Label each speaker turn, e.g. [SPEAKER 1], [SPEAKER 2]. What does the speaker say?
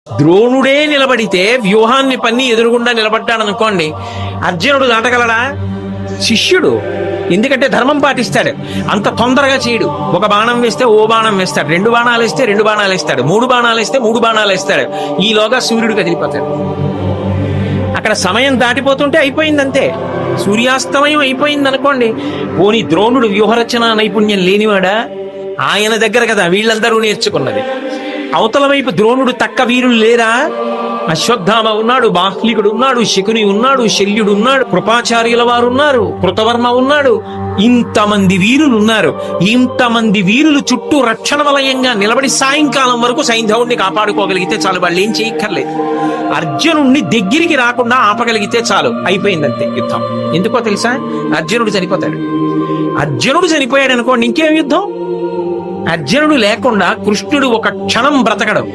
[SPEAKER 1] ద్రోణుడే నిలబడితే వ్యూహాన్ని పన్ని ఎదురుగుండా నిలబడ్డాడనుకోండి, అర్జునుడు దాటగలడా? శిష్యుడు, ఎందుకంటే ధర్మం పాటిస్తాడు, అంత తొందరగా చేయడు. ఒక బాణం వేస్తే ఓ బాణం వేస్తాడు, 2 బాణాలు వేస్తే 2 బాణాలు వేస్తాడు, 3 బాణాలు వేస్తే 3 బాణాలు వేస్తాడు. ఈలోగా సూర్యుడు కదిలిపోతాడు. అక్కడ సమయం దాటిపోతుంటే అయిపోయిందంతే. సూర్యాస్తమయం అయిపోయింది అనుకోండి. పోనీ ద్రోణుడు వ్యూహరచన నైపుణ్యం లేనివాడా? ఆయన దగ్గర కదా వీళ్ళందరూ నేర్చుకున్నది. అవతల వైపు ద్రోణుడు తక్క వీరులు లేరా? అశ్వత్థామ ఉన్నాడు, బాహ్లికుడు ఉన్నాడు, శకుని ఉన్నాడు, శల్యుడు ఉన్నాడు, కృపాచార్యుల వారు ఉన్నారు, కృతవర్మ ఉన్నాడు. ఇంతమంది వీరులు ఉన్నారు. ఇంతమంది వీరులు చుట్టూ రక్షణ వలయంగా నిలబడి సాయంకాలం వరకు సైంధవుణ్ణి కాపాడుకోగలిగితే చాలు, వాళ్ళు ఏం చేయక్కర్లేదు. అర్జునుణ్ణి దగ్గరికి రాకుండా ఆపగలిగితే చాలు, అయిపోయిందంతే యుద్ధం. ఎందుకో తెలుసా? అర్జునుడు చనిపోతాడు. అర్జునుడు చనిపోయాడు అనుకోండి, ఇంకేం యుద్ధం? అర్జునుడు లేకుండా కృష్ణుడు ఒక క్షణం బ్రతకడం.